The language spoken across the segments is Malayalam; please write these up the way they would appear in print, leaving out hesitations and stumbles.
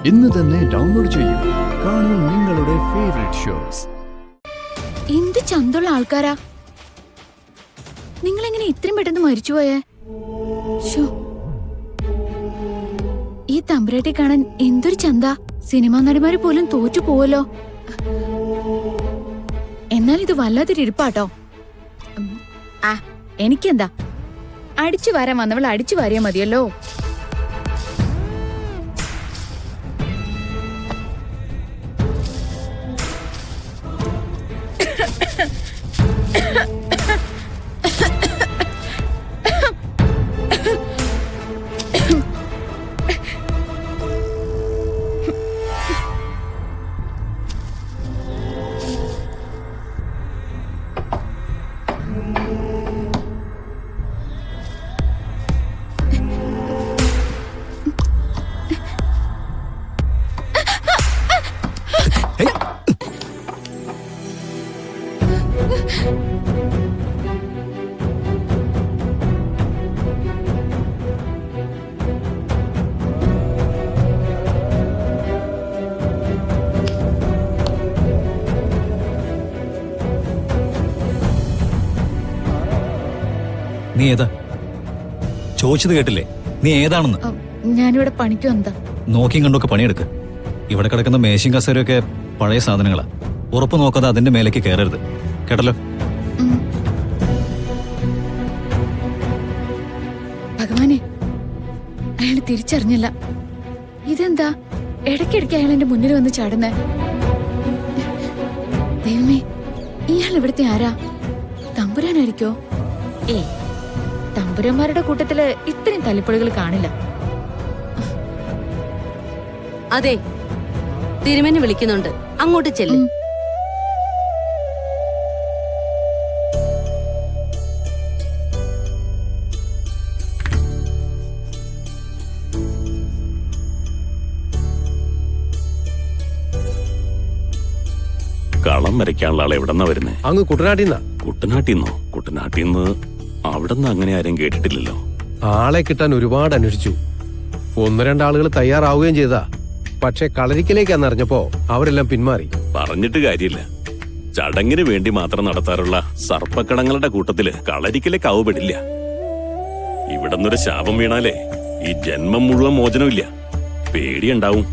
ഇന്ന് തന്നെ ഡൗൺലോഡ് ചെയ്യൂ. കാണൂ നിങ്ങളുടെ ഫേവറേറ്റ് ഷോസ്. എന്ത് ചന്തുള്ള ആൾക്കാരാ നിങ്ങൾ! എങ്ങനെ ഇത്രയും പെട്ടെന്ന് മരിച്ചുപോയേ? ഈ തമ്പുരാട്ടി കാണാൻ എന്തൊരു ചന്ത! സിനിമാ നടിമാര് പോലും തോറ്റു പോവല്ലോ. എന്നാൽ ഇത് വല്ലാത്തൊരു ഇരിപ്പാട്ടോ. എനിക്കെന്താ, അടിച്ചു വാരാൻ വന്നവൾ അടിച്ചു വാരിയാ മതിയല്ലോ. നീ ഏതാ? ചോദിച്ചത് കേട്ടില്ലേ? നീ ഏതാണെന്ന്. ഞാനിവിടെ പണിക്ക് വന്നതാ. നോക്കിയും കണ്ടൊക്കെ പണിയെടുക്ക്. ഇവിടെ കിടക്കുന്ന മേശയും കസേരയൊക്കെ പഴയ സാധനങ്ങളാ. ഉറപ്പ് നോക്കാതെ അതിന്റെ മേലേക്ക് കയറരുത്, കേട്ടല്ലോ? ഭഗവാനെ, അയാൾ തിരിച്ചറിഞ്ഞല്ല. ഇതെന്താ ഇടയ്ക്കിടയ്ക്ക് അയാൾ എന്റെ മുന്നിൽ വന്ന് ചാടുന്നേ? ദൈവമേ, ഇയാൾ ഇവിടുത്തെ ആരാ? തമ്പുരാനായിരിക്കോ? തമ്പുരന്മാരുടെ കൂട്ടത്തില് ഇത്രയും തല്ലിപ്പൊളികൾ കാണില്ല. അതെ, തിരുമേനി വിളിക്കുന്നുണ്ട്, അങ്ങോട്ട് ചെല്ലും. കളം വരയ്ക്കാനുള്ള ആളെ എവിടെന്നാ വരുന്നേ? അങ്ങ് കുട്ടനാട്ടിന്നാ. കുട്ടനാട്ടിന്നോ? കുട്ടനാട്ടിന്ന് അവിടെന്ന് അങ്ങനെ ആരും കേട്ടിട്ടില്ലല്ലോ. ആളെ കിട്ടാൻ ഒരുപാട് അന്വേഷിച്ചു. ഒന്ന് രണ്ടാളുകൾ തയ്യാറാവുകയും ചെയ്താ. പക്ഷെ കളരിക്കലേക്കാന്നറിഞ്ഞപ്പോ അവരെല്ലാം പിന്മാറി. പറഞ്ഞിട്ട് കാര്യമില്ല. ചടങ്ങിന് വേണ്ടി മാത്രം നടത്താറുള്ള സർപ്പക്കടങ്ങളുടെ കൂട്ടത്തില് കളരിക്കലേക്ക് ആവുപെടില്ല. ഇവിടുന്നൊരു ശാപം വീണാലേ ഈ ജന്മം മുഴുവൻ മോചനമില്ല. പേടിയുണ്ടാവും.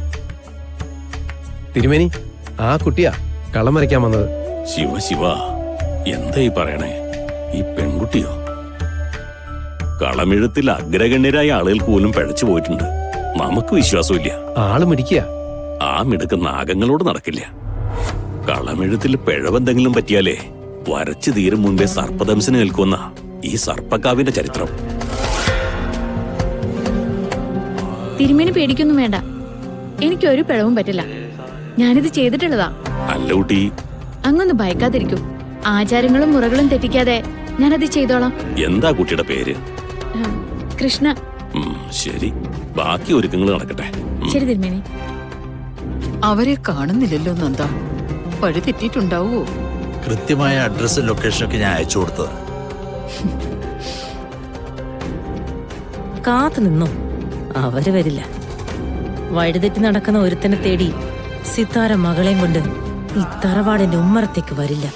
തിരുമേനി, ആ കുട്ടിയാ കളം വരയ്ക്കാൻ വന്നത്. ശിവ ശിവ, എന്താ ഈ പറയണേ? ഈ പെൺകുട്ടിയോ? കളമെഴുത്തിൽ അഗ്രഗണ്യരായ ആളുകൾക്ക് പോലും പഴച്ചു പോയിട്ടുണ്ട്. നമുക്ക് വിശ്വാസമില്ല. ആള് മിടിക്കുക. ആ മിടുക്ക് നാഗങ്ങളോട് നടക്കില്ല. കളമെഴുത്തിൽ പിഴവെന്തെങ്കിലും പറ്റിയാലേ വരച്ചു തീരും മുൻപേ സർപ്പദംശന് നിൽക്കുന്ന ഈ സർപ്പക്കാവിന്റെ ചരിത്രം. തിരുമേനി പേടിക്കൊന്നും വേണ്ട, എനിക്കൊരു പിഴവും പറ്റില്ല. ഞാനിത് ചെയ്തിട്ടുള്ളതാ. അല്ല കുട്ടി, അങ്ങൊന്ന് ഭയക്കാതിരിക്കൂ. ആചാരങ്ങളും മുറകളും തെറ്റിക്കാതെ ഞാനത് ചെയ്തോളാം. എന്താ കുട്ടിയുടെ പേര്? കൃഷ്ണ. ശരി, ബാക്കി ഒരുക്കങ്ങൾ നടക്കട്ടെ. ശരി തിരുമേനി. അവരെ കാണുന്നില്ലല്ലോ നന്ദ. വഴി തെറ്റിയിട്ടുണ്ടാവോ? കൃത്യമായ അഡ്രസ്സും ലൊക്കേഷനൊക്കെ ഞാൻ അയച്ചു കൊടുത്തത്. കാത്തു നിന്നു, അവര് വരില്ല. വഴിതെറ്റി നടക്കുന്ന ഒരുത്തനെ തേടി സിത്താര മകളെയും കൊണ്ട് ഈ തറവാടിന്റെ ഉമ്മറത്തേക്ക് വരില്ല.